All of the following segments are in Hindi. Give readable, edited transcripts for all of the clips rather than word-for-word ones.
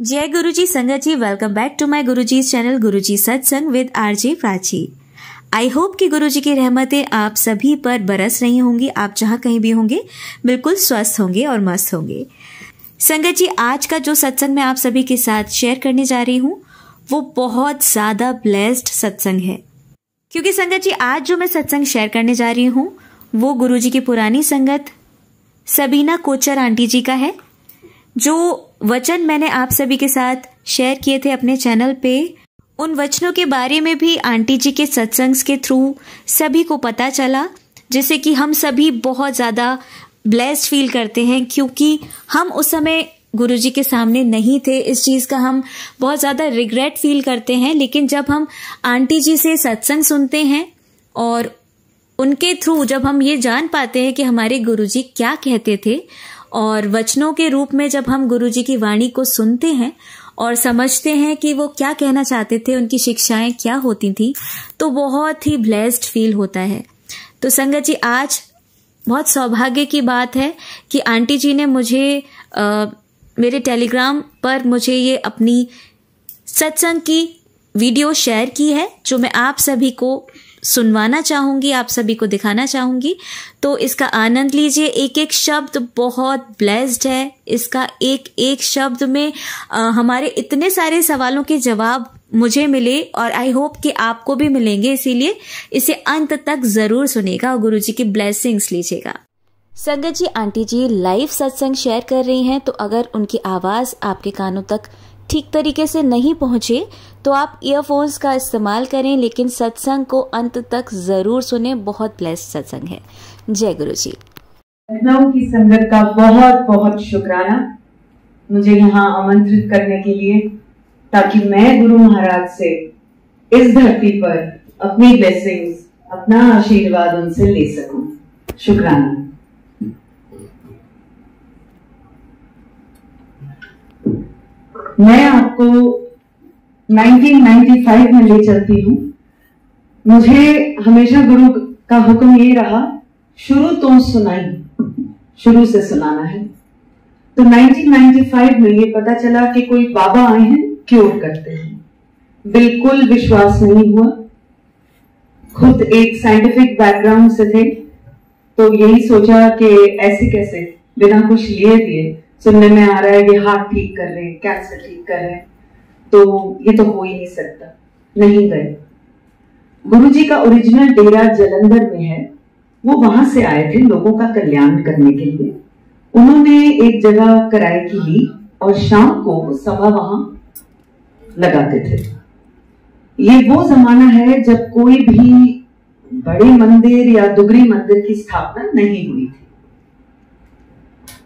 जय गुरुजी संगत जी, welcome back to my Guruji channel Guruji Satsang with RJ Prachi. I hope कि गुरुजी की रहमतें आप सभी पर बरस रही होंगी। आप जहां कहीं भी होंगे बिल्कुल स्वस्थ होंगे और मस्त होंगे। संगत जी, आज का जो सत्संग मैं आप सभी के साथ शेयर करने जा रही हूं वो बहुत ज्यादा ब्लेस्ड सत्संग है, क्योंकि संगत जी आज जो मैं सत्संग शेयर करने जा रही हूं वो गुरुजी की पुरानी संगत सबीना कोचर आंटी जी का है। जो वचन मैंने आप सभी के साथ शेयर किए थे अपने चैनल पे, उन वचनों के बारे में भी आंटी जी के सत्संग के थ्रू सभी को पता चला, जिससे कि हम सभी बहुत ज़्यादा ब्लेस्ड फील करते हैं, क्योंकि हम उस समय गुरुजी के सामने नहीं थे। इस चीज़ का हम बहुत ज़्यादा रिग्रेट फील करते हैं, लेकिन जब हम आंटी जी से सत्संग सुनते हैं और उनके थ्रू जब हम ये जान पाते हैं कि हमारे गुरुजी क्या कहते थे, और वचनों के रूप में जब हम गुरुजी की वाणी को सुनते हैं और समझते हैं कि वो क्या कहना चाहते थे, उनकी शिक्षाएं क्या होती थी, तो बहुत ही ब्लेस्ड फील होता है। तो संगत जी, आज बहुत सौभाग्य की बात है कि आंटी जी ने मुझे मेरे टेलीग्राम पर मुझे ये अपनी सत्संग की वीडियो शेयर की है, जो मैं आप सभी को सुनवाना चाहूंगी, आप सभी को दिखाना चाहूंगी। तो इसका आनंद लीजिए। एक एक शब्द बहुत ब्लेस्ड है। इसका एक एक शब्द में हमारे इतने सारे सवालों के जवाब मुझे मिले और आई होप कि आपको भी मिलेंगे, इसीलिए इसे अंत तक जरूर सुनेगा और गुरुजी की ब्लेसिंग्स लीजिएगा। संगत जी, आंटी जी लाइव सत्संग शेयर कर रही हैं, तो अगर उनकी आवाज आपके कानों तक ठीक तरीके से नहीं पहुंचे तो आप ईयरफोन्स का इस्तेमाल करें, लेकिन सत्संग को अंत तक जरूर सुने। बहुत ब्लेस्ड सत्संग है। जय गुरुजी। लखनऊ की संगत का बहुत बहुत शुक्राना मुझे यहाँ आमंत्रित करने के लिए, ताकि मैं गुरु महाराज से इस धरती पर अपनी ब्लेसिंग्स, अपना आशीर्वाद उनसे ले सकूं। शुक्राना। मैं आपको 1995 में ले चलती हूँ। मुझे हमेशा गुरु का हुक्म ये रहा, शुरू तो सुनाई, शुरू से सुनाना है। तो 1995 में ये पता चला कि कोई बाबा आए हैं, क्योर करते हैं। बिल्कुल विश्वास नहीं हुआ। खुद एक साइंटिफिक बैकग्राउंड से थे, तो यही सोचा कि ऐसे कैसे बिना कुछ लिए दिए, सुनने में आ रहा है कि हार्ट ठीक कर रहे हैं, कैंसर ठीक कर रहे हैं, तो ये तो हो ही नहीं सकता। नहीं गए। गुरुजी का ओरिजिनल डेरा जलंधर में है। वो वहां से आए थे लोगों का कल्याण करने के लिए। उन्होंने एक जगह किराए की ली और शाम को सभा वहां लगाते थे। ये वो जमाना है जब कोई भी बड़े मंदिर या दुगरी मंदिर की स्थापना नहीं हुई थी।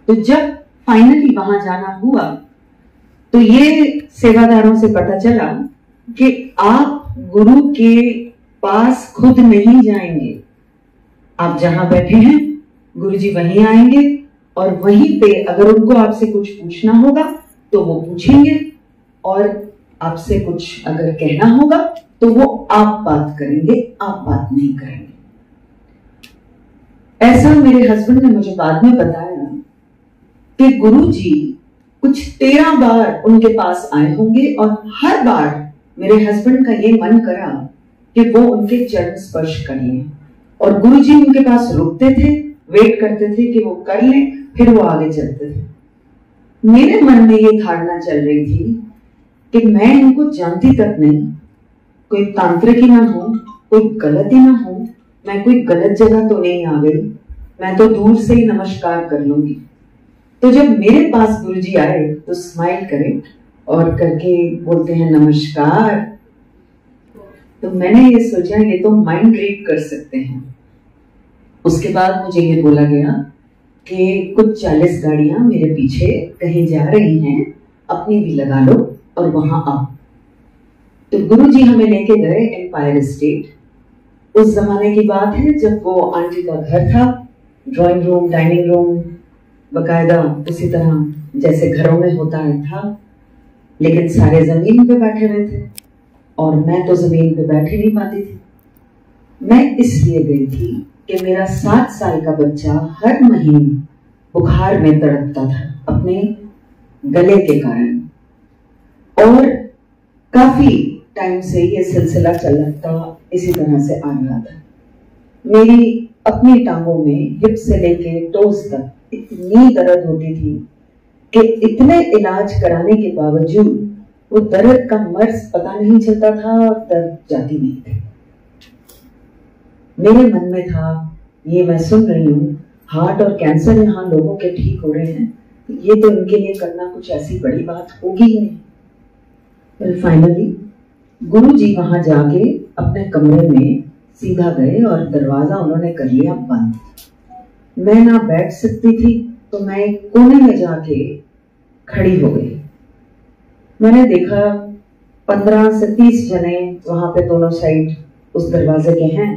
तो जब फाइनली वहां जाना हुआ तो ये सेवादारों से पता चला कि आप गुरु के पास खुद नहीं जाएंगे। आप जहां बैठे हैं गुरुजी वहीं आएंगे और वहीं पे अगर उनको आपसे कुछ पूछना होगा तो वो पूछेंगे, और आपसे कुछ अगर कहना होगा तो वो आप बात करेंगे, आप बात नहीं करेंगे। ऐसा मेरे हस्बैंड ने मुझे बाद में बताया कि गुरुजी कुछ 13 बार उनके पास आए होंगे और हर बार मेरे हस्बैंड का ये मन करा कि वो उनके चरण स्पर्श कर लें, और गुरुजी उनके पास रुकते थे, वेट करते थे कि वो कर लें, फिर वो आगे चलते थे। मेरे मन में ये धारणा चल रही थी कि मैं इनको जानती तक नहीं, कोई तांत्रिक ही ना हो, कोई गलती ना हो, मैं कोई गलत जगह तो नहीं आ गई, मैं तो दूर से ही नमस्कार कर लूंगी। तो जब मेरे पास गुरुजी आए तो स्माइल करें और करके बोलते हैं नमस्कार, तो मैंने ये सोचा ये तो माइंड रीड कर सकते हैं। उसके बाद मुझे ये बोला गया कि कुछ 40 गाड़ियां मेरे पीछे कहीं जा रही हैं, अपनी भी लगा लो और वहां आओ। तो गुरुजी हमें लेके गए एम्पायर स्टेट। उस जमाने की बात है जब वो आंटी का घर था, ड्राइंग रूम, डाइनिंग रूम बकायदा उसी तरह जैसे घरों में होता है था, लेकिन सारे जमीन पे बैठे हुए थे और मैं तो जमीन पे बैठ ही नहीं पाती थी। मैं इसलिए गई थी कि मेरा 7 साल का बच्चा हर महीने बुखार में तड़पता था अपने गले के कारण। और काफी टाइम से ये सिलसिला चलता इसी तरह से आ रहा था। मेरी अपनी टांगों में हिप से लेके टोज तक इतनी दर्द होती थी कि इतने इलाज कराने के बावजूद वो दर्द का मर्ज पता नहीं चलता था और दर्द जाती नहीं थी। मेरे मन में था, ये मैं सुन रही हूँ हार्ट और कैंसर यहाँ लोगों के ठीक हो रहे हैं, ये तो इनके लिए करना कुछ ऐसी बड़ी बात होगी ही नहीं। फिर फाइनली गुरुजी वहां जाके अपने कमरे में सीधा गए और दरवाजा उन्होंने कर लिया बंद। मैं ना बैठ सकती थी तो मैं एक कोने में जाके खड़ी हो गई। मैंने देखा 15 से 30 जने वहां पे दोनों साइड उस दरवाजे के हैं।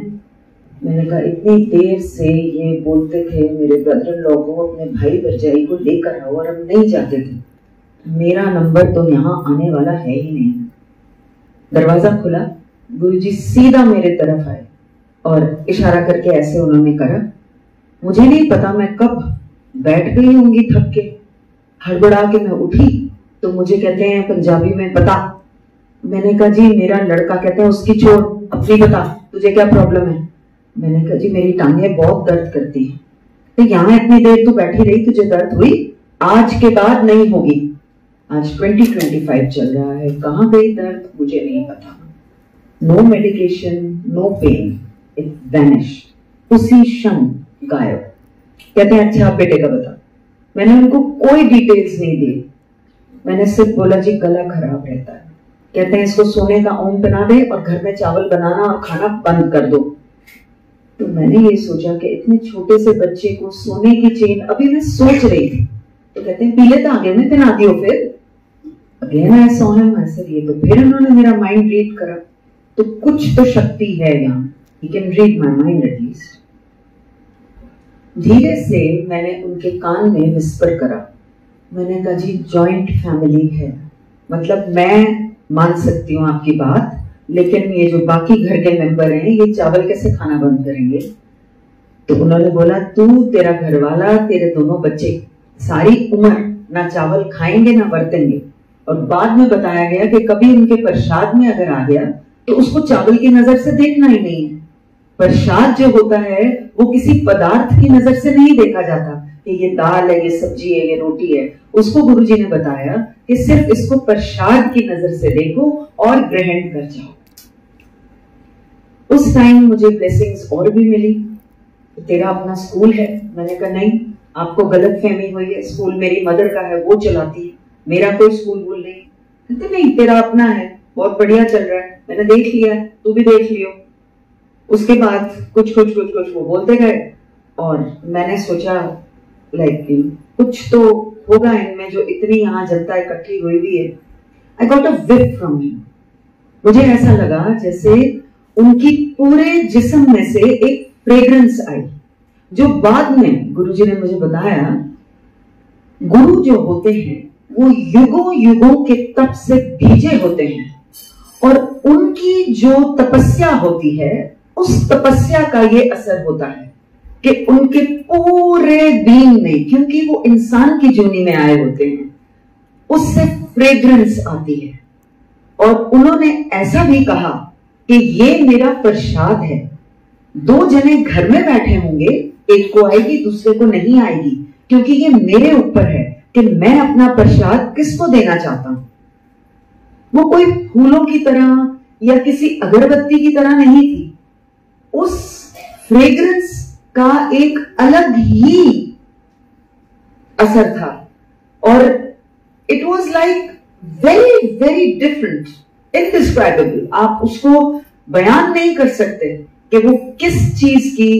मैंने कहा इतनी देर से ये बोलते थे मेरे ब्रदर लोग को अपने भाई भरजाई को लेकर आओ और हम नहीं जाते थे, मेरा नंबर तो यहाँ आने वाला है ही नहीं। दरवाजा खुला, गुरुजी सीधा मेरे तरफ आए और इशारा करके ऐसे उन्होंने करा। मुझे नहीं पता मैं कब बैठ गई होंगी थक के, हड़बड़ा के मैं उठी तो मुझे कहते हैं पंजाबी में बता। मैंने कहा जी मेरा लड़का, कहते हैं उसकी छोड़ अपनी बता, तुझे क्या प्रॉब्लम है। मैंने कहा जी मेरी टांगें बहुत दर्द करती हैं। तो यहाँ इतनी देर तू बैठी रही, तुझे दर्द हुई, आज के बाद नहीं होगी। आज 2025 चल रहा है, कहाँ गई दर्द मुझे नहीं पता। No medication, no pain, it vanished, उसी क्षण गायब। कहते हैं अच्छा आप बेटे का बता। मैंने उनको कोई डिटेल्स नहीं दी, मैंने सिर्फ बोला जी गला खराब रहता है, कहते हैं इसको सोने का ओम बना दे और घर में चावल बनाना और खाना बंद कर दो। तो मैंने ये सोचा कि इतने छोटे से बच्चे को सोने की चेन, अभी मैं सोच रही थी तो कहते हैं पीले तागे में पहना दियो। फिर again I saw him, sir ये तो फिर उन्होंने मेरा माइंड रीड करा। तो कुछ तो शक्ति है यहाँ, he can read my mind at least. धीरे से मैंने उनके कान में विस्पर करा। मैंने कहा जी जॉइंट फैमिली है, मतलब मैं मान सकती हूँ आपकी बात, लेकिन ये जो बाकी घर के मेंबर हैं ये चावल कैसे खाना बंद करेंगे। तो उन्होंने बोला तू, तेरा घरवाला, तेरे दोनों बच्चे सारी उम्र ना चावल खाएंगे ना बरतेंगे। और बाद में बताया गया कि कभी उनके प्रसाद में अगर आ गया तो उसको चावल की नजर से देखना ही नहीं है। प्रसाद जो होता है वो किसी पदार्थ की नजर से नहीं देखा जाता कि ये दाल है, ये सब्जी है, ये रोटी है। उसको गुरुजी ने बताया कि सिर्फ इसको प्रसाद की नजर से देखो और ग्रहण कर जाओ। उस टाइम मुझे ब्लेसिंग्स और भी मिली। तेरा अपना स्कूल है। मैंने कहा नहीं, आपको गलत फहमी हुई है, स्कूल मेरी मदर का है, वो चलाती है, मेरा कोई स्कूल वूल नहीं। कहते नहीं तेरा अपना है, बहुत बढ़िया चल रहा है, मैंने देख लिया, तू भी देख लियो। उसके बाद कुछ वो बोलते गए और मैंने सोचा लाइक कुछ तो होगा इनमें जो इतनी यहाँ जनता इकट्ठी हुई भी है। I got a whip from him. मुझे ऐसा लगा जैसे उनकी पूरे जिस्म में से एक फ्रेग्रेंस आई, जो बाद में गुरुजी ने मुझे बताया गुरु जो होते हैं वो युगों युगों के तप से भीजे होते हैं और उनकी जो तपस्या होती है उस तपस्या का ये असर होता है कि उनके पूरे बीइंग में, क्योंकि वो इंसान की जूनी में आए होते हैं, उससे फ्रेग्रेंस आती है। और उन्होंने ऐसा भी कहा कि ये मेरा प्रसाद है। दो जने घर में बैठे होंगे, एक को आएगी दूसरे को नहीं आएगी, क्योंकि ये मेरे ऊपर है कि मैं अपना प्रसाद किसको देना चाहता हूं। वो कोई फूलों की तरह या किसी अगरबत्ती की तरह नहीं थी, उस फ्रेग्रेंस का एक अलग ही असर था और it was like very very different, indescribable. आप उसको बयान नहीं कर सकते कि वो किस चीज की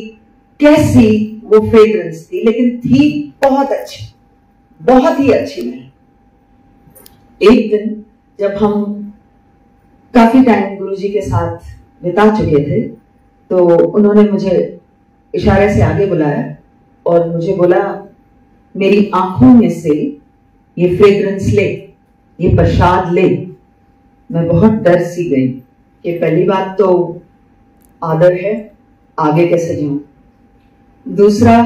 कैसी वो फ्रेग्रेंस थी, लेकिन थी बहुत अच्छी, बहुत ही अच्छी। नहीं, एक दिन जब हम काफी टाइम गुरुजी के साथ बिता चुके थे तो उन्होंने मुझे इशारे से आगे बुलाया और मुझे बोला मेरी आंखों में से ये फ्रेग्रेंस ले, ये प्रसाद ले। मैं बहुत डर सी गई कि पहली बात तो आदर है, आगे कैसे जाऊं, दूसरा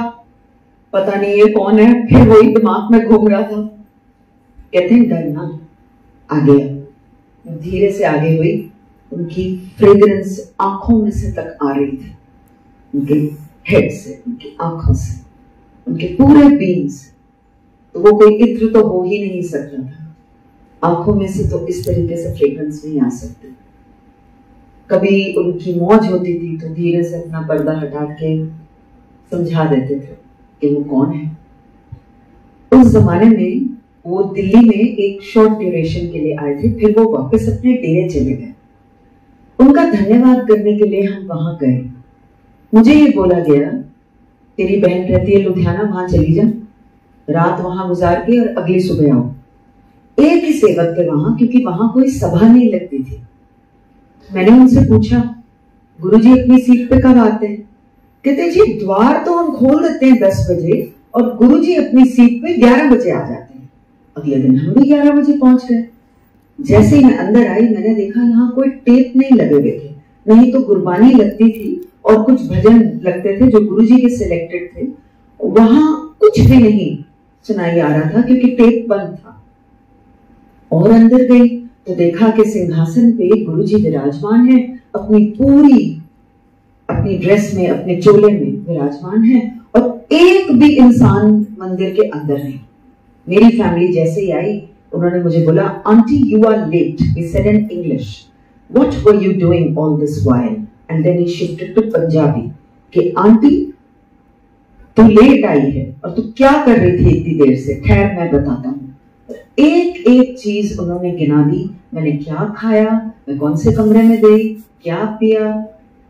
पता नहीं ये कौन है, फिर वही दिमाग में घूम रहा था। कहते हैं डरना आ गया, धीरे से आगे हुई, उनकी फ्रेग्रेंस आंखों में से तक आ रही थी, उनके हेड से, उनकी आंखों से, उनके पूरे बींग से। तो वो कोई इत्र तो हो ही नहीं सकता था, आंखों में से तो इस तरीके से फ्रेग्रेंस नहीं आ सकती। कभी उनकी मौज होती थी तो धीरे से अपना पर्दा हटा के समझा देते थे कि वो कौन है। उस जमाने में वो दिल्ली में एक शॉर्ट ड्यूरेशन के लिए आए थे, फिर वो वापस अपने डेरे चले गए। उनका धन्यवाद करने के लिए हम वहां गए। मुझे ये बोला गया, तेरी बहन रहती है लुधियाना, वहां चली जा, रात वहां गुजार के और अगली सुबह आओ। एक ही सेवक थे वहां, क्योंकि वहां कोई सभा नहीं लगती थी। मैंने उनसे पूछा, गुरुजी अपनी सीट पे कब आते हैं? कहते जी द्वार तो हम खोल देते हैं 10 बजे और गुरुजी अपनी सीट पे 11 बजे आ जाते हैं। अगले दिन हम भी 11 बजे पहुंच गए। जैसे ही मैं अंदर आई, मैंने देखा यहाँ कोई टेप नहीं लगे हुए थे, नहीं तो गुरबानी लगती थी और कुछ भजन लगते थे जो गुरुजी के सिलेक्टेड थे। वहां कुछ भी नहीं सुनाई आ रहा था क्योंकि टेप बंद था। और अंदर गई तो देखा कि सिंहासन पे गुरुजी विराजमान है, अपनी ड्रेस में, अपने चोले में विराजमान है, और एक भी इंसान मंदिर के अंदर नहीं। मेरी फैमिली जैसे ही आई, उन्होंने मुझे बोला, aunty you are late, we said in English, what were you doing all this while? And then he shifted to Punjabi कि आंटी तू लेट आई है और तू क्या कर रही थी इतनी देर से? खैर मैं बताता हूँ। एक एक चीज उन्होंने गिना दी, मैंने क्या खाया, मैं कौन से कमरे में गई, क्या पिया,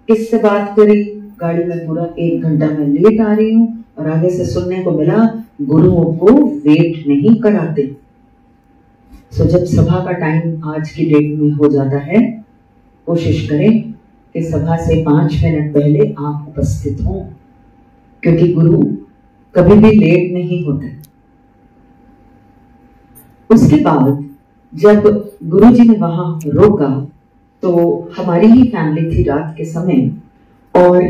किससे बात करी, गाड़ी में पूरा 1 घंटा में लेट आ रही हूँ। और आगे से सुनने को मिला, गुरुओं को वेट नहीं कराते। सो जब सभा का टाइम आज की डेट में हो जाता है, कोशिश करें कि सभा से 5 मिनट पहले आप उपस्थित हों, क्योंकि गुरु कभी भी लेट नहीं होते। उसके बाद जब गुरुजी ने वहां रोका तो हमारी ही फैमिली थी रात के समय, और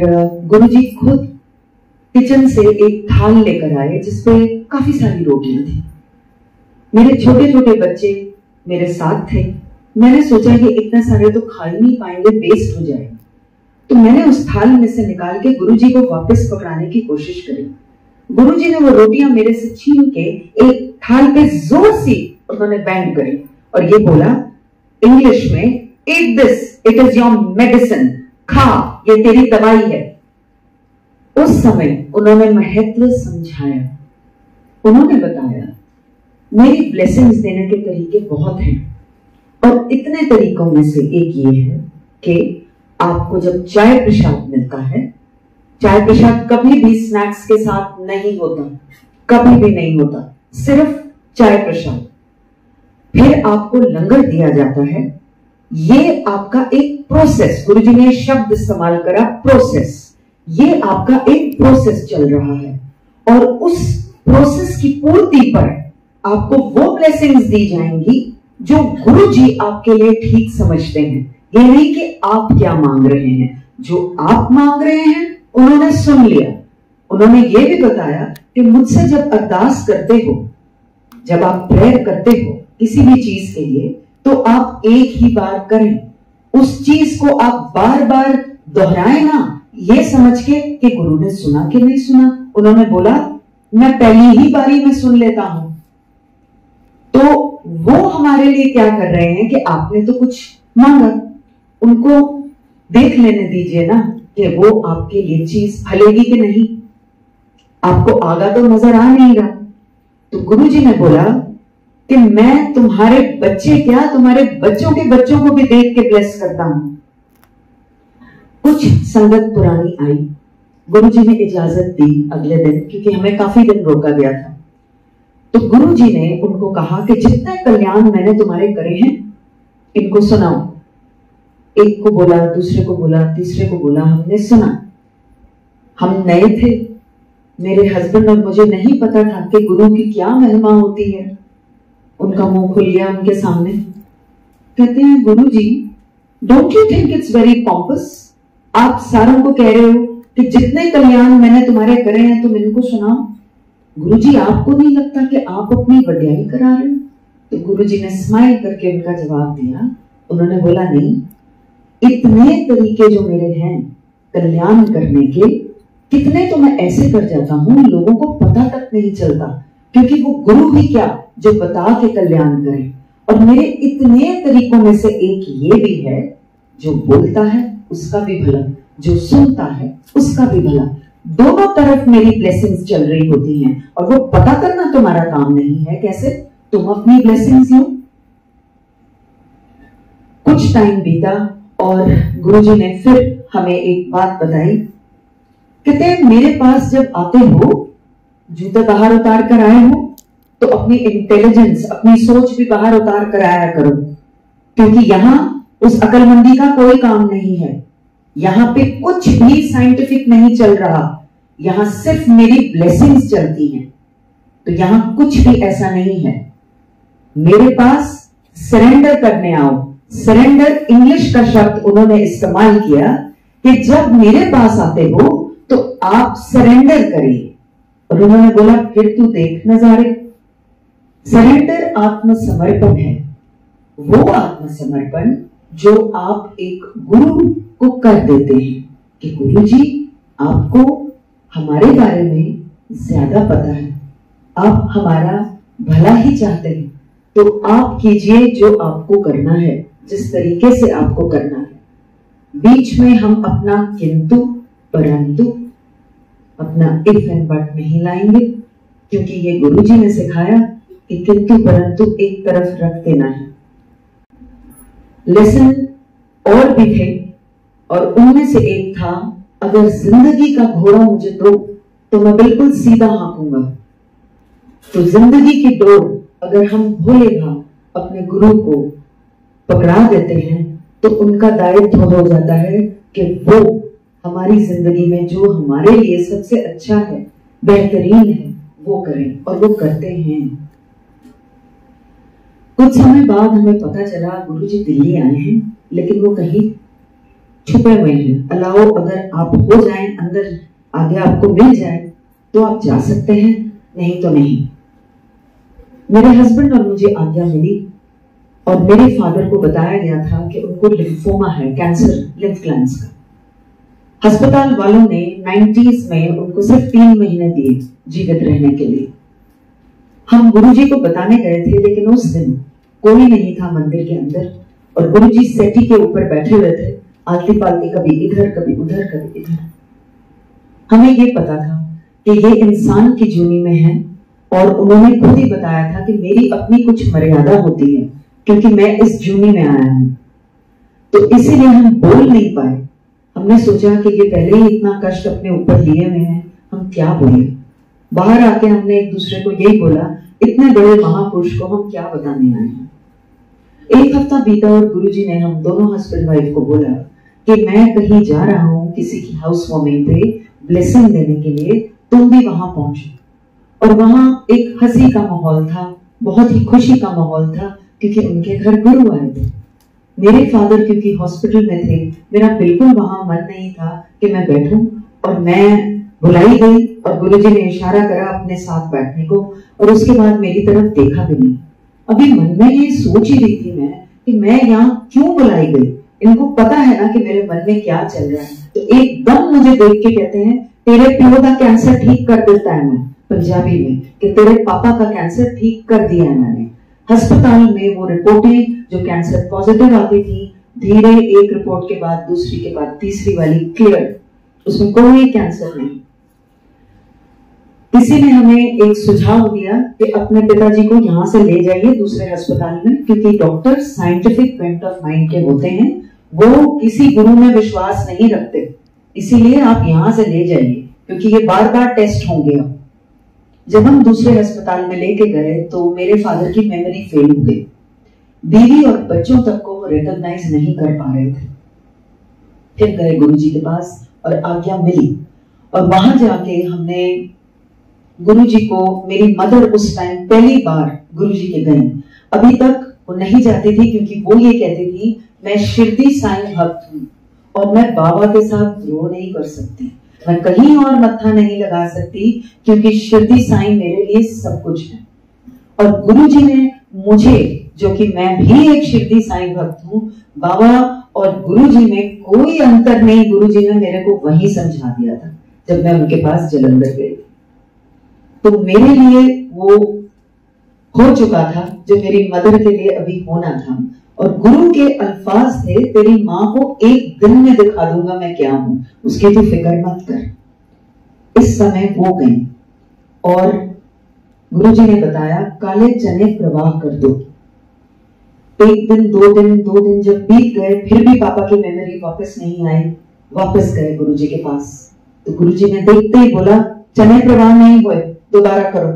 गुरुजी खुद किचन से एक थाल लेकर आए जिसपे काफी सारी रोटियां थी। मेरे छोटे छोटे बच्चे मेरे साथ थे। मैंने सोचा कि इतने सारे तो खा ही नहीं पाएंगे, वेस्ट हो जाएगा। तो मैंने उस थाल में से निकाल के गुरुजी को वापस पकड़ाने की कोशिश करी। गुरुजी ने वो रोटियां मेरे से छीन के एक थाल पे जोर से उन्होंने बैंड करी और ये बोला इंग्लिश में, eat this, it is your medicine, खा, ये तेरी दवाई है। उस समय उन्होंने महत्व समझाया। उन्होंने बताया, मेरी ब्लेसिंग्स देने के तरीके बहुत हैं, और इतने तरीकों में से एक ये है कि आपको जब चाय प्रसाद मिलता है, चाय प्रसाद कभी भी स्नैक्स के साथ नहीं होता, कभी भी नहीं होता, सिर्फ चाय प्रसाद। फिर आपको लंगर दिया जाता है। ये आपका एक प्रोसेस, गुरुजी ने शब्द इस्तेमाल करा, प्रोसेस। ये आपका एक प्रोसेस चल रहा है, और उस प्रोसेस की पूर्ति पर आपको वो ब्लेसिंग्स दी जाएंगी जो गुरुजी आपके लिए ठीक समझते हैं। ये नहीं कि आप क्या मांग रहे हैं, जो आप मांग रहे हैं उन्होंने सुन लिया। उन्होंने ये भी बताया कि मुझसे जब अरदास करते हो, जब आप प्रेयर करते हो किसी भी चीज के लिए, तो आप एक ही बार करें, उस चीज को आप बार बार दोहराएं ना, ये समझ के कि गुरु ने सुना कि नहीं सुना। उन्होंने बोला, मैं पहली ही बारी में सुन लेता हूं। तो वो हमारे लिए क्या कर रहे हैं कि आपने तो कुछ मांगा, उनको देख लेने दीजिए ना कि वो आपके लिए चीज फलेगी कि नहीं। आपको आगा तो नजर आ नहीं रहा। तो गुरुजी ने बोला कि मैं तुम्हारे बच्चे क्या, तुम्हारे बच्चों के बच्चों को भी देख के ब्लेस करता हूं। कुछ संगत पुरानी आई, गुरुजी ने इजाजत दी अगले दिन, क्योंकि हमें काफी दिन रोका गया था। तो गुरुजी ने उनको कहा कि जितने कल्याण मैंने तुम्हारे करे हैं इनको सुनाओ। एक को बोला, दूसरे को बोला, तीसरे को बोला, हमने सुना। हम नए थे, मेरे हस्बैंड और मुझे नहीं पता था कि गुरु की क्या महिमा होती है। उनका मुंह खुल गया उनके सामने। कहते हैं, Guruji don't you think it's very pompous? आप सारों को कह रहे हो कि जितने कल्याण मैंने तुम्हारे करे हैं तुम इनको सुनाओ। गुरुजी आपको नहीं लगता कि आप अपनी वड्याई करा रहे हो? तो गुरुजी ने स्माइल करके उनका जवाब दिया, उन्होंने बोला नहीं, इतने तरीके जो मेरे हैं कल्याण करने के, कितने तो मैं ऐसे कर जाता हूं लोगों को पता तक नहीं चलता, क्योंकि वो गुरु ही क्या जो बता के कल्याण करे। और मेरे इतने तरीकों में से एक ये भी है, जो बोलता है उसका भी भला, जो सुनता है उसका भी भला, दोनों तरफ मेरी ब्लेसिंग्स चल रही होती हैं। और वो पता करना तुम्हारा काम नहीं है, कैसे तुम अपनी ब्लेसिंग्स लो। कुछ टाइम बीता और गुरुजी ने फिर हमें एक बात बताई। कहते हैं मेरे पास जब आते हो, जूते बाहर उतार कर आए हो, तो अपनी इंटेलिजेंस, अपनी सोच भी बाहर उतार कर आया करो, क्योंकि यहां उस अकलमंदी का कोई काम नहीं है। यहां पे कुछ भी साइंटिफिक नहीं चल रहा, यहां सिर्फ मेरी ब्लेसिंग्स चलती हैं। तो यहां कुछ भी ऐसा नहीं है। मेरे पास सरेंडर करने आओ। सरेंडर इंग्लिश का शब्द उन्होंने इस्तेमाल किया कि जब मेरे पास आते हो तो आप सरेंडर करिए। और उन्होंने बोला फिर तू देख नजारे। सरेंडर आत्मसमर्पण है, वो आत्मसमर्पण जो आप एक गुरु को कर देते हैं कि गुरु जी आपको हमारे बारे में ज्यादा पता है, आप हमारा भला ही चाहते हैं, तो आप कीजिए जो आपको करना है, जिस तरीके से आपको करना है। बीच में हम अपना किंतु परंतु, अपना इफ एंड बट नहीं लाएंगे, क्योंकि ये गुरुजी ने सिखाया कि किंतु परंतु एक तरफ रख देना है। लेसन और भी थे, और उनमें से एक था, अगर जिंदगी का घोड़ा मुझे दो तो मैं बिल्कुल सीधा हाँकूंगा। तो जिंदगी की डोर अगर हम भोले भाव अपने गुरु को पकड़ा देते हैं, तो उनका दायित्व हो जाता है कि वो हमारी जिंदगी में जो हमारे लिए सबसे अच्छा है, बेहतरीन है, वो करें। और वो करते हैं। कुछ समय बाद हमें पता चला गुरुजी दिल्ली आए हैं, लेकिन वो कहीं छुपे हुए हैं। अलाओ, अगर आप हो जाएं, अंदर आज्ञा आपको मिल जाए तो आप जा सकते हैं, नहीं तो नहीं। मेरे हस्बैंड और मुझे आज्ञा मिली, और मेरे फादर को बताया गया था कि उनको लिम्फोमा है, कैंसर लिम्फ ग्लैंड्स का। अस्पताल वालों ने 90s में उनको सिर्फ 3 महीने दिए जीवित रहने के लिए। हम गुरुजी को बताने गए थे, लेकिन उस दिन कोई नहीं था मंदिर के अंदर, और गुरुजी सेटी के ऊपर बैठे हुए थे, आलती पालती कभी इधर कभी उधर कभी इधर। हमें ये पता था कि ये इंसान की जूनी में है, और उन्होंने खुद ही बताया था कि मेरी अपनी कुछ मर्यादा होती है, क्योंकि मैं इस जूनी में आया हूं। तो इसीलिए हम बोल नहीं पाए। हमने सोचा कि ये पहले ही इतना कष्ट अपने ऊपर लिए हुए हैं, हम क्या बोले। बाहर आके हमने एक दूसरे को यही बोला, इतने बड़े महापुरुष को हम क्या बताने आए हैं। एक हफ्ता बीता और गुरुजी ने हम दोनों हस्बैंड वाइफ को बोला कि मैं कहीं जा रहा हूं किसी की हाउस वार्मिंग पे ब्लेसिंग देने के लिए, तुम भी वहां पहुंचो। और वहां एक हंसी का माहौल था, बहुत ही खुशी का माहौल था, क्योंकि उनके घर गुरु आए थे। मेरे फादर क्योंकि हॉस्पिटल में थे, मेरा बिल्कुल वहां मन नहीं था कि मैं बैठूं, और मैं बुलाई गई और गुरुजी ने इशारा करा अपने साथ बैठने को, और उसके बाद मेरी तरफ देखा भी नहीं। अभी मन में ये सोच ही रही थी मैं कि मैं यहाँ क्यों बुलाई गई, इनको पता है ना कि मेरे मन में क्या चल रहा है। तो एकदम मुझे देख के कहते हैं, तेरे पियो का कैंसर ठीक कर देता है, मैं पंजाबी में, कि तेरे पापा का कैंसर ठीक कर दिया है मैंने। अस्पताल में वो रिपोर्टें जो कैंसर पॉजिटिव आती थी, धीरे एक रिपोर्ट के बाद दूसरी के बाद तीसरी वाली क्लियर, उसमें कोई कैंसर नहीं। किसी ने हमें एक सुझाव दिया कि अपने पिताजी को यहाँ से ले जाइए दूसरे अस्पताल में, क्योंकि doctor scientific point of mind के होते हैं, वो किसी गुरु में विश्वास नहीं रखते, इसीलिए आप यहाँ से ले जाइए, क्योंकि ये बार बार टेस्ट होंगे। अब जब हम दूसरे अस्पताल में लेके गए तो मेरे फादर की मेमोरी फेल हो गई, बीवी और बच्चों तक को वो रिकॉग्नाइज नहीं कर पा रहे थे। फिर गए गुरुजी के पास और आज्ञा मिली, और वहां जाके हमने गुरुजी को, मेरी मदर उस टाइम पहली बार गुरुजी के गई। अभी तक वो नहीं जाती थी, क्योंकि वो ये कहती थी मैं शिरडी साईं भक्त हूँ, और मैं बाबा के साथ द्रोह नहीं कर सकती, मैं कहीं और मत्था नहीं लगा सकती, क्योंकि शिरडी साईं मेरे लिए सब कुछ है। और गुरुजी ने मुझे जो कि मैं भी एक शिरडी साईं भक्त हूँ, बाबा और गुरुजी में कोई अंतर नहीं। गुरुजी ने मेरे को वही समझा दिया था जब मैं उनके पास जलंधर गई। तो मेरे लिए वो हो चुका था जो मेरी मदर के लिए अभी होना था। और गुरु के अल्फाज थे, तेरी माँ को एक दिन में दिखा दूंगा मैं क्या हूं, उसकी तू फिक्र मत कर। इस समय वो गई और गुरुजी ने बताया काले चने प्रवाह कर दो। एक दिन, दो दिन जब बीत गए, फिर भी पापा की मेमोरी वापस नहीं आई। वापस गए गुरुजी के पास, तो गुरुजी ने देखते ही बोला चने प्रवाह नहीं हुए, दोबारा करो।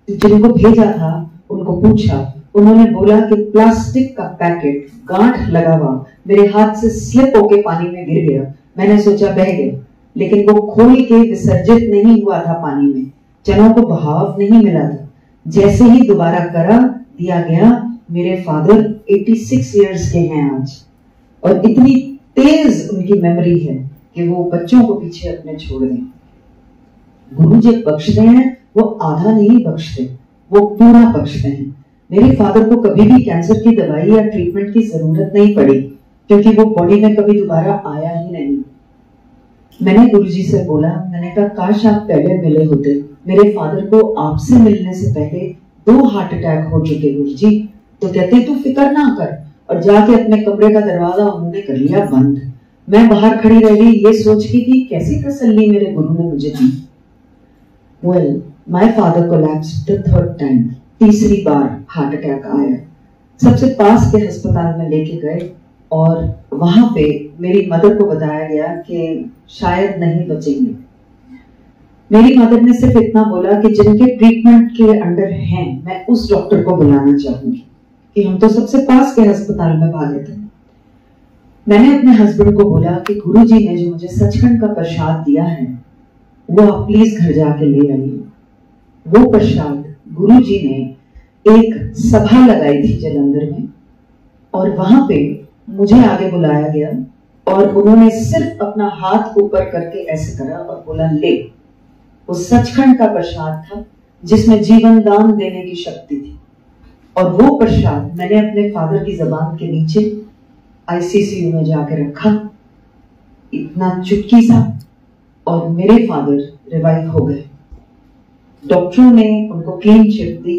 तो जिनको भेजा था उनको पूछा, उन्होंने बोला कि प्लास्टिक का पैकेट गांठ लगा हुआ मेरे हाथ से स्लिप होके पानी में गिर गया। मैंने सोचा बह गया, लेकिन वो खोल के विसर्जित नहीं हुआ था पानी में, चनों को बहाव नहीं मिला था। जैसे ही दोबारा करा दिया गया, मेरे फादर 86 इयर्स के हैं आज, और इतनी तेज उनकी मेमोरी है कि वो बच्चों को पीछे अपने छोड़ दें। गुरु जब बख्शते हैं वो आधा नहीं बख्शते, वो पूरा बख्शते हैं। मेरे फादर को कभी भी कैंसर की दवाई या ट्रीटमेंट की जरूरत नहीं पड़ी, क्योंकि वो बॉडी में कभी दोबारा आया ही नहीं। मैंने गुरुजी से बोला, मैंने कहा काश आप पहले मिले होते। मेरे फादर को आपसे मिलने से पहले 2 हार्ट अटैक हो चुके गुरुजी। तो कहते तू फिक्र ना कर, और जाके अपने कमरे का दरवाजा उन्होंने कर लिया बंद। मैं बाहर खड़ी रह गई, ये सोच की कि कैसी तसल्ली मेरे गुरु ने मुझे दी। Well, my father collapsed the 3rd time. तीसरी बार हार्ट अटैक आया। सबसे पास के अस्पताल में लेके गए और वहां पे मेरी मदर को बताया गया कि शायद नहीं बचेंगे। मेरी मदर ने सिर्फ इतना बोला कि जिनके ट्रीटमेंट के अंडर हैं, मैं उस डॉक्टर को बुलाना चाहूंगी, कि हम तो सबसे पास के अस्पताल में भागे थे। मैंने अपने हस्बैंड को बोला कि गुरुजी ने जो मुझे सचखंड का प्रसाद दिया है वो आप प्लीज घर जाके ले आइए। वो प्रसाद गुरुजी ने एक सभा लगाई थी जलंधर में, और वहां पे मुझे आगे बुलाया गया और उन्होंने सिर्फ अपना हाथ ऊपर करके ऐसे करा और बोला ले। वो सचखंड का प्रसाद था जिसमें जीवन दान देने की शक्ति थी, और वो प्रसाद मैंने अपने फादर की जबान के नीचे आईसीसीयू में जाके रखा, इतना चुटकी सा, और मेरे फादर रिवाइव हो गए। डॉक्टरों ने उनको क्लीन चिट दी।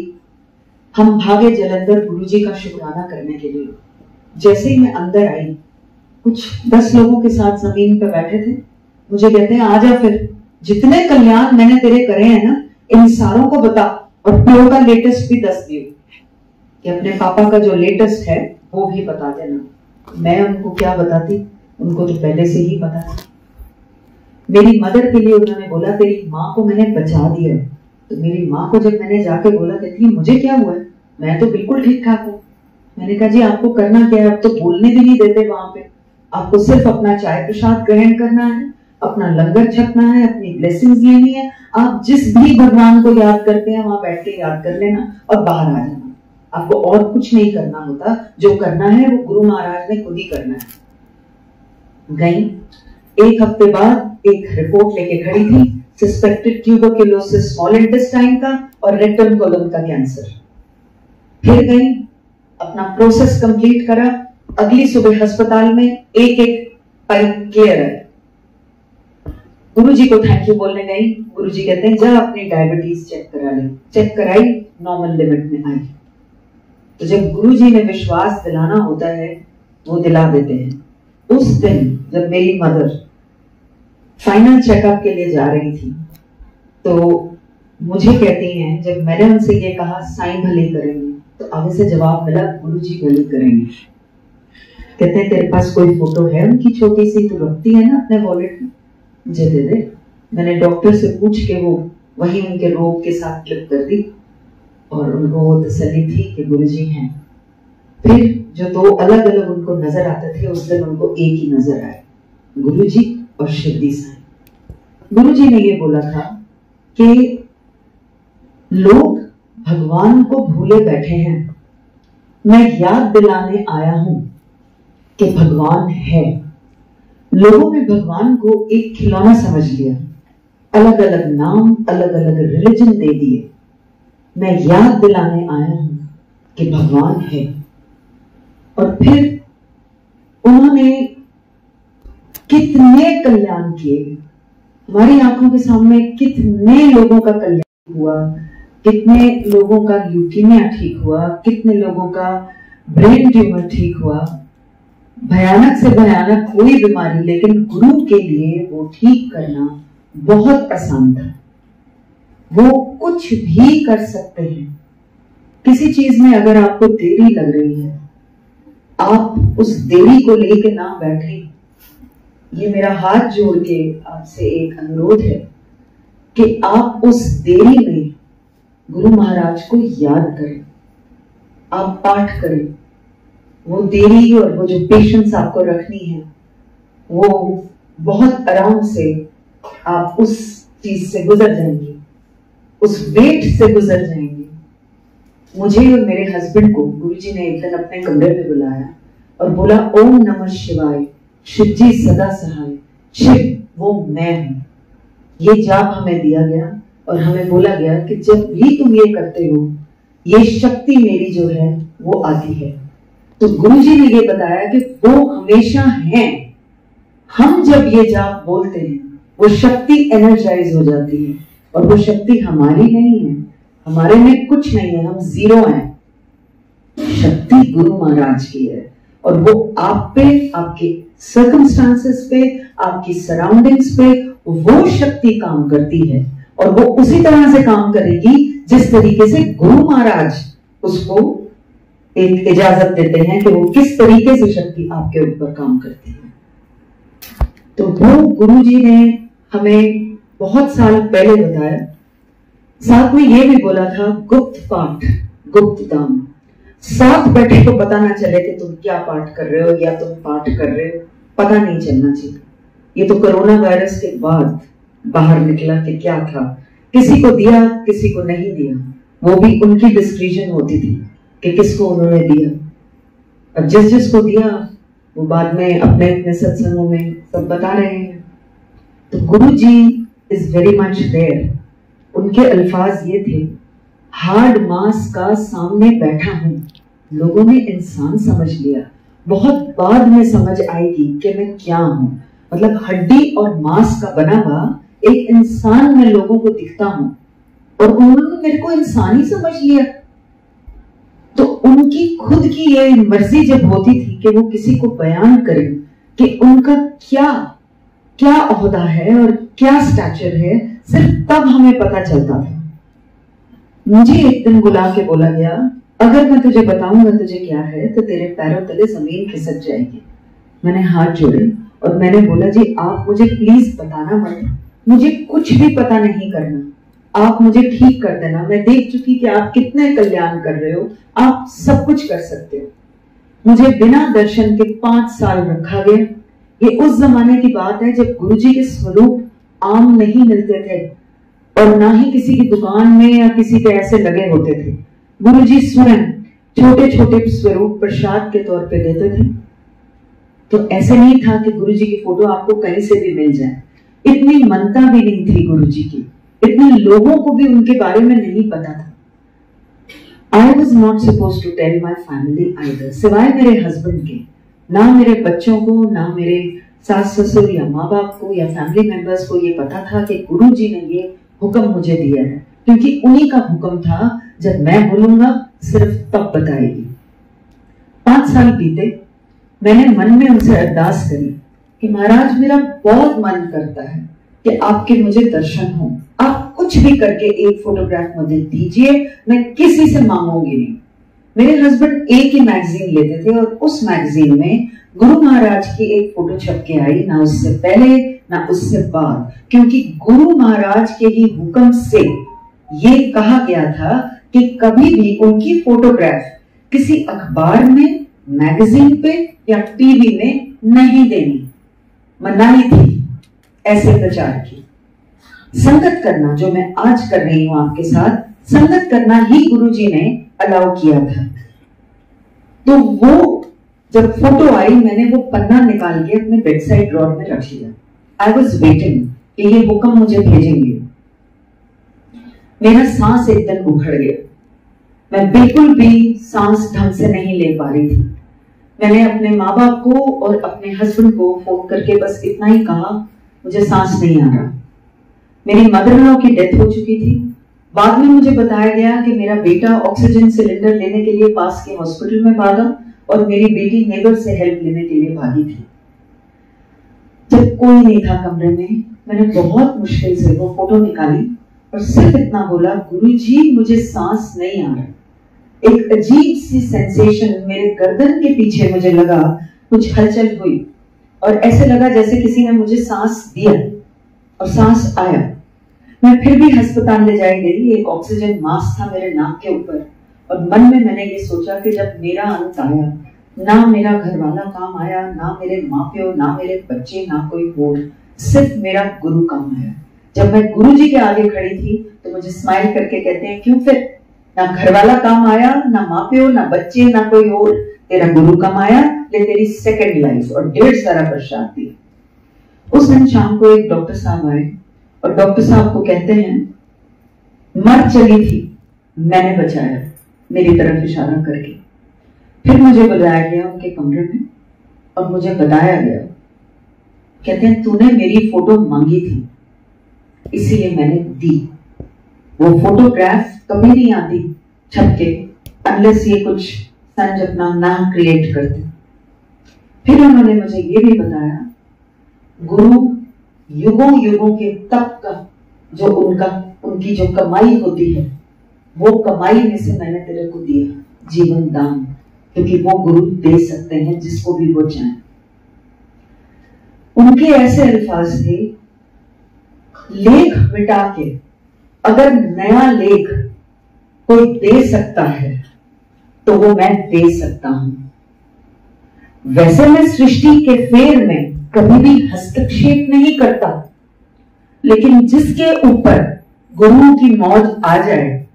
हम भागे जलंधर गुरुजी का शुक्राना करने के लिए। जैसे ही मैं अंदर आई, कुछ 10 लोगों के साथ जमीन पर बैठे थे। मुझे कहते हैं आजा, फिर जितने कल्याण मैंने तेरे करे हैं ना, इन सारों को बता, और पियो का लेटेस्ट भी 10 दियो, कि अपने पापा का जो लेटेस्ट है वो भी बता देना। मैं उनको क्या बताती, उनको तो पहले से ही पता था। मेरी मदर के लिए उन्होंने बोला तेरी माँ को मैंने बचा दिया है। तो मेरी माँ को जब मैंने जाके बोला, कहती मुझे क्या हुआ है, मैं तो बिल्कुल ठीक ठाक हूँ। मैंने कहा जी आपको करना क्या है, आप तो बोलने भी नहीं देते वहां पे, आपको सिर्फ अपना चाय प्रसाद ग्रहण करना है, अपना लंगर छकना है, अपनी ब्लेसिंग्स लेनी है। आप जिस भी भगवान को याद करते हैं वहां बैठ के याद कर लेना और बाहर आ जाना। आपको और कुछ नहीं करना होता, जो करना है वो गुरु महाराज ने खुद ही करना है। गई, 1 हफ्ते बाद एक रिपोर्ट लेके खड़ी थी, सस्पेक्टेड ट्यूबरक्यूलोसिस स्मॉल इंटेस्टाइन का और रेक्टम कोलन का कैंसर। फिर गई, अपना प्रोसेस कंप्लीट करा। अगली सुबह अस्पताल में एक पाइप क्लियर है। गुरुजी को थैंक यू बोलने गई। गुरुजी कहते हैं जा अपनी डायबिटीज चेक करा ले। चेक कराई, नॉर्मल लिमिट में आई। तो जब गुरुजी ने विश्वास दिलाना होता है वो दिला देते हैं। उस दिन जब मेरी मदर फाइनल चेकअप के लिए जा रही थी, तो मुझे कहती हैं, जब मैंने उनसे ये कहा साईं भले करेंगे, तो आगे से जवाब मिला गुरुजी भले करेंगे। कहते हैं तेरे पास कोई फोटो है उनकी छोटी सी, तो रखती है ना अपने वॉलेट में, मुझे दे दे। मैंने डॉक्टर से पूछ के वो वही उनके रोग के साथ क्लिक कर दी, और उनको वो तसल्ली थी कि गुरुजी हैं। फिर जो 2 अलग अलग उनको नजर आते थे, उस दिन उनको एक ही नजर आए, गुरुजी और शिरडी साईं। गुरुजी ने ये बोला था कि लोग भगवान को भूले बैठे हैं, मैं याद दिलाने आया हूं कि भगवान है। लोगों ने भगवान को एक खिलौना समझ लिया, अलग अलग नाम, अलग अलग रिलीजन दे दिए। मैं याद दिलाने आया हूं कि भगवान है। और फिर उन्होंने कितने कल्याण किए, हमारी आंखों के सामने कितने लोगों का कल्याण हुआ, कितने लोगों का ल्यूकीमिया ठीक हुआ, कितने लोगों का ब्रेन ट्यूमर ठीक हुआ, भयानक से भयानक कोई बीमारी, लेकिन गुरु के लिए वो ठीक करना बहुत आसान था। वो कुछ भी कर सकते हैं। किसी चीज में अगर आपको देरी लग रही है, आप उस देरी को लेके ना बैठे। ये मेरा हाथ जोड़ के आपसे एक अनुरोध है कि आप उस देरी में गुरु महाराज को याद करें, आप पाठ करें। वो देरी और वो जो पेशेंस आपको रखनी है, वो बहुत आराम से आप उस चीज से गुजर जाएंगे, उस वेट से गुजर जाएंगे। मुझे और मेरे हस्बैंड को गुरुजी ने एक दिन अपने कमरे में बुलाया और बोला, ओम नमः शिवाय, शिव जी सदा सहाय, शिव वो मैं हूं। ये जाप हमें दिया गया और हमें बोला गया कि जब भी तुम ये करते हो, ये शक्ति मेरी जो है वो आती है। तो गुरुजी ने ये बताया कि वो हमेशा है। हम जब ये जाप बोलते हैं, वो शक्ति एनर्जाइज हो जाती है, और वो शक्ति हमारी नहीं है, हमारे में कुछ नहीं है, हम जीरो हैं। शक्ति गुरु महाराज की है, और वो आप पे, आपके सर्कमस्टांसेस पे, आपकी सराउंडिंग्स पे वो शक्ति काम करती है, और वो उसी तरह से काम करेगी जिस तरीके से गुरु महाराज उसको एक इजाजत देते हैं कि वो किस तरीके से शक्ति आपके ऊपर काम करती है। तो वो गुरुजी ने हमें बहुत साल पहले बताया। साथ में ये भी बोला था, गुप्त पाठ गुप्त दान। साथ बैठे को पता ना चले कि तुम क्या पाठ कर रहे हो या तुम पाठ कर रहे हो, पता नहीं चलना चाहिए। ये तो कोरोना वायरस के बाद बाहर निकला कि क्या था, किसी को दिया किसी को नहीं दिया, वो भी उनकी डिस्क्रिप्शन होती थी कि किसको उन्होंने दिया। अब जिस जिसको दिया वो बाद में अपने अपने सत्संगों में सब बता रहे हैं। तो गुरु जी इज वेरी मच देयर। उनके अल्फाज ये थे, हार्ड मास का सामने बैठा हूं, लोगों ने इंसान समझ लिया, बहुत बाद में समझ आएगी कि मैं क्या हूं। मतलब हड्डी और मांस का बना हुआ एक इंसान में लोगों को दिखता हूं, और उन्होंने मेरे को इंसान ही समझ लिया। तो उनकी खुद की ये मर्जी जब होती थी कि वो किसी को बयान करें कि उनका क्या क्या ओहदा है और क्या स्टैचर है, सिर्फ तब हमें पता चलता था। मुझे एक दिन बुला के बोला गया, अगर मैं तुझे बताऊंगा तुझे क्या है तो तेरे पैरों तले जमीन खिसक जाएगी। मैंने हाथ जोड़े और मैंने बोला, जी आप मुझे प्लीज बताना मत, मुझे कुछ भी पता नहीं करना, आप मुझे ठीक कर देना। मैं देख चुकी कि आप कितने कल्याण कर रहे हो, आप सब कुछ कर सकते हो। मुझे बिना दर्शन के 5 साल रखा गया। ये उस जमाने की बात है जब गुरुजी के स्वरूप आम नहीं मिलते थे, और ना ही किसी की दुकान में या किसी के ऐसे लगे होते थे। गुरुजी स्वयं छोटे छोटे स्वरूप प्रसाद के तौर पे देते थे। तो ऐसे नहीं था कि गुरुजी की फोटो आपको कहीं से भी मिल जाए। इतनी मनता भी नहीं थी गुरुजी की, इतने लोगों को भी उनके बारे में नहीं पता था। I was not supposed to tell my family either, सिवाय मेरे हस्बैंड के। ना मेरे बच्चों को, ना मेरे सास ससुर या माँ बाप को या फैमिली मेंबर्स को ये पता था कि गुरुजी ने ये हुक्म मुझे दिया है, क्योंकि उन्हीं का हुक्म था, जब मैं बोलूंगा सिर्फ तब बताएगी। 5 साल बीते, मैंने मन में उनसे अरदास करी कि महाराज मेरा बहुत मन करता है कि आपके मुझे दर्शन हो, आप कुछ भी करके एक फोटोग्राफ मुझे दीजिए, मैं किसी से मांगूंगी नहीं। मेरे हस्बैंड एक ही मैगजीन लेते थे और उस मैगजीन में गुरु महाराज की एक फोटो छप के आई, ना उससे पहले ना उससे बाद, क्योंकि गुरु महाराज के ही हुक्म से ये कहा गया था कि कभी भी उनकी फोटोग्राफ किसी अखबार में, मैगजीन पे या टीवी में नहीं देनी, मनाही थी ऐसे प्रचार की। संगत करना, जो मैं आज कर रही हूं आपके साथ, संगत करना ही गुरुजी ने अलाउ किया था। तो वो जब फोटो आई, मैंने वो पन्ना निकाल के अपने बेड साइड ड्रॉर में रख लिया। आई वॉज वेटिंग कि ये हुक्म मुझे भेजेंगे। मेरा सांस एकदम उखड़ गया, मैं बिल्कुल भी सांस ढंग से नहीं ले पा रही थी। मैंने अपने माँ बाप को और अपने हस्बैंड को फोन करके बस इतना ही कहा, मुझे सांस नहीं आ रहा। मेरी मदर इन लॉ की डेथ हो चुकी थी। बाद में मुझे बताया गया कि मेरा बेटा ऑक्सीजन सिलेंडर लेने के लिए पास के हॉस्पिटल में भागा और मेरी बेटी नेबर से हेल्प लेने के लिए भागी थी। जब कोई नहीं था कमरे में, मैंने बहुत मुश्किल से वो फोटो निकाली और सिर्फ इतना बोला, गुरुजी मुझे सांस नहीं आ रहा। एक अजीब सी सेंसेशन मेरे गर्दन के पीछे मुझे लगा, कुछ हलचल हुई और ऐसे लगा जैसे किसी ने मुझे सांस दिया और सांस आया। मैं फिर भी अस्पताल ले जाई गई। एक ऑक्सीजन मास्क था मेरे नाक के ऊपर और मन में मैंने ये सोचा कि जब मेरा अंत आया, ना मेरा घर वाला काम आया, ना मेरे माँ प्यो, ना मेरे बच्चे, ना कोई वोट, सिर्फ मेरा गुरु काम आया। जब मैं गुरु जी के आगे खड़ी थी तो मुझे स्माइल करके कहते हैं, क्यों फिर? ना घर वाला काम आया, ना माँ प्यो, ना बच्चे, ना कोई और, तेरा गुरु काम आया, ले तेरी सेकंड लाइफ। और 1.5 सारा प्रसाद दिया। उस दिन शाम को एक डॉक्टर साहब आए और डॉक्टर साहब को कहते हैं, मर चली थी, मैंने बचाया, मेरी तरफ इशारा करके। फिर मुझे बुलाया गया उनके कमरे में और मुझे बताया गया, कहते हैं तूने मेरी फोटो मांगी थी इसीलिए मैंने दी। वो फोटोग्राफ कभी नहीं आती छप के अनलेस ये कुछ संज अपना नाम क्रिएट करते। फिर उन्होंने मुझे ये भी बताया, गुरु युगों युगों के तप का जो उनकी जो कमाई होती है, वो कमाई में से मैंने तेरे को दिया जीवन दान, क्योंकि वो गुरु दे सकते हैं जिसको भी वो चाहें। उनके ऐसे अल्फाज थे, लेख मिटा के अगर नया लेख कोई दे सकता है तो वो मैं दे सकता हूं। वैसे मैं सृष्टि के फेर में कभी भी हस्तक्षेप नहीं करता, लेकिन जिसके ऊपर गुरु की मौत आ जाए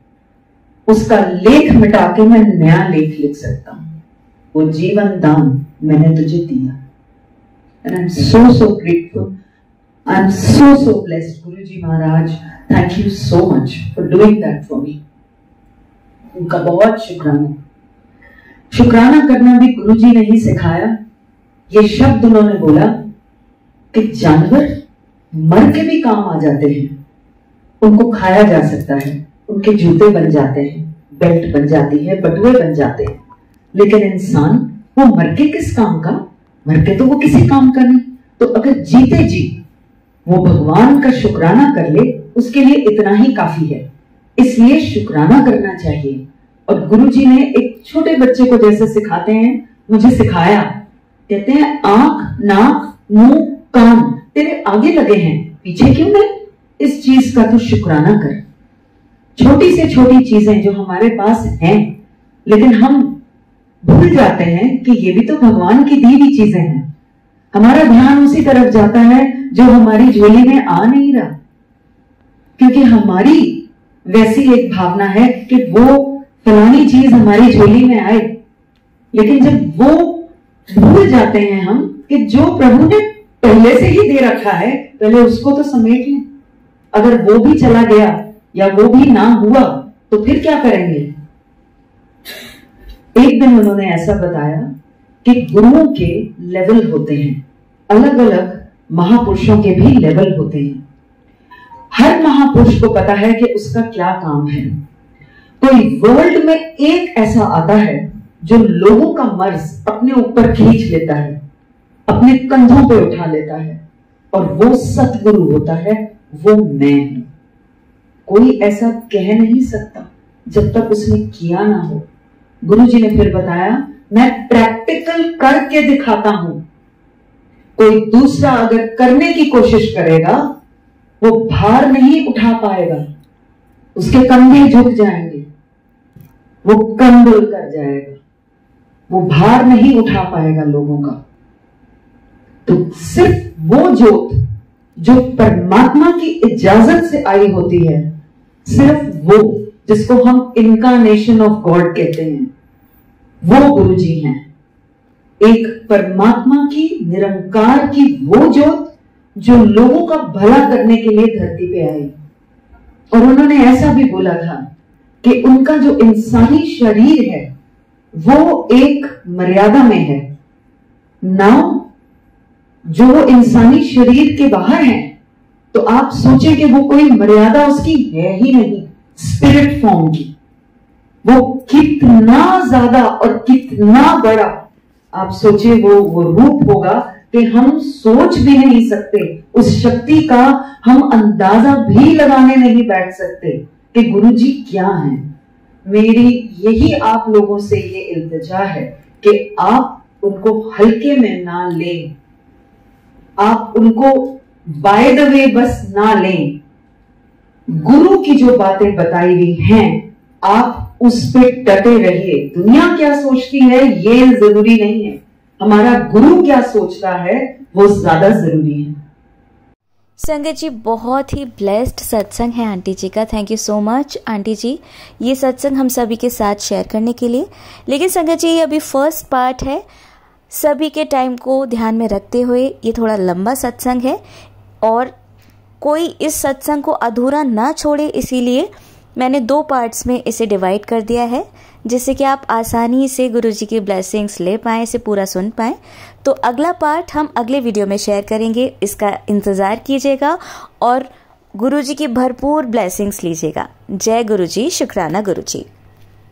उसका लेख मिटा के मैं नया लेख लिख सकता हूं। वो जीवन दान मैंने तुझे दिया। And I'm so grateful. I'm so blessed. Guruji Maharaj, thank you so much for doing that for me. उनका बहुत शुक्राना। शुक्राना करना भी गुरुजी ने ही सिखाया। ये शब्द उन्होंने बोला कि जानवर मर के भी काम आ जाते हैं, उनको खाया जा सकता है, उनके जूते बन जाते हैं, बेल्ट बन जाती है, बटुए बन जाते हैं, लेकिन इंसान वो मर के किस काम का? मर के तो वो किसी काम का नहीं। तो अगर जीते जी वो भगवान का शुक्राना कर ले, उसके लिए इतना ही काफी है। इसलिए शुक्राना करना चाहिए। और गुरुजी ने एक छोटे बच्चे को जैसे सिखाते हैं, मुझे सिखाया। कहते हैं आंख, नाक, मुंह, कान तेरे आगे लगे हैं, पीछे क्यों नहीं? इस चीज का तो शुक्राना कर। छोटी से छोटी चीजें जो हमारे पास हैं, लेकिन हम भूल जाते हैं कि ये भी तो भगवान की दी हुई चीजें हैं। हमारा ध्यान उसी तरफ जाता है जो हमारी झोली में आ नहीं रहा, क्योंकि हमारी वैसी एक भावना है कि वो फलानी चीज हमारी झोली में आए। लेकिन जब वो भूल जाते हैं हम कि जो प्रभु ने पहले से ही दे रखा है, पहले उसको तो समेट लें। अगर वो भी चला गया या वो भी ना हुआ तो फिर क्या करेंगे? एक दिन उन्होंने ऐसा बताया कि गुरुओं के लेवल होते हैं, अलग अलग महापुरुषों के भी लेवल होते हैं। हर महापुरुष को पता है कि उसका क्या काम है। कोई वर्ल्ड में एक ऐसा आता है जो लोगों का मर्ज अपने ऊपर खींच लेता है, अपने कंधों पे उठा लेता है, और वो सतगुरु होता है, वो मैं हूं। कोई ऐसा कह नहीं सकता जब तक उसने किया ना हो। गुरुजी ने फिर बताया, मैं प्रैक्टिकल करके दिखाता हूं। कोई दूसरा अगर करने की कोशिश करेगा, वो भार नहीं उठा पाएगा, उसके कंधे झुक जाएंगे, वो कंबल कर जाएगा, वो भार नहीं उठा पाएगा लोगों का। तो सिर्फ वो ज्योत जो परमात्मा की इजाजत से आई होती है, सिर्फ वो जिसको हम इनकारनेशन ऑफ गॉड कहते हैं, वो गुरुजी हैं। एक परमात्मा की निरंकार की वो ज्योत जो लोगों का भला करने के लिए धरती पे आई। और उन्होंने ऐसा भी बोला था कि उनका जो इंसानी शरीर है वो एक मर्यादा में है। नाउ जो वो इंसानी शरीर के बाहर है, तो आप सोचें कि वो कोई मर्यादा उसकी है ही नहीं स्पिरिट फॉर्म की। वो कितना ज्यादा और कितना बड़ा आप सोचे वो रूप होगा कि हम सोच भी नहीं सकते। उस शक्ति का हम अंदाजा भी लगाने नहीं बैठ सकते कि गुरुजी क्या है। मेरी यही आप लोगों से ये इल्तिजा है कि आप उनको हल्के में ना लें, आप उनको बाय द वे बस ना लें। गुरु की जो बातें बताई हुई हैं, आप उस पे डटे रहिए। दुनिया क्या सोचती है ये जरूरी नहीं है, हमारा गुरु क्या सोचता है वो ज्यादा जरूरी है। संगत जी, बहुत ही ब्लेस्ड सत्संग है आंटी जी का। Thank you so much aunty जी ये सत्संग हम सभी के साथ शेयर करने के लिए। लेकिन संगत जी, ये अभी फर्स्ट पार्ट है, सभी के टाइम को ध्यान में रखते हुए ये थोड़ा लंबा सत्संग है और कोई इस सत्संग को अधूरा ना छोड़े, इसीलिए मैंने 2 पार्ट्स में इसे डिवाइड कर दिया है, जिससे कि आप आसानी से गुरुजी की ब्लेसिंग्स ले पाएँ, इसे पूरा सुन पाएँ। तो अगला पार्ट हम अगले वीडियो में शेयर करेंगे, इसका इंतज़ार कीजिएगा और गुरुजी की भरपूर ब्लेसिंग्स लीजिएगा। जय गुरुजी, शुक्राना गुरुजी।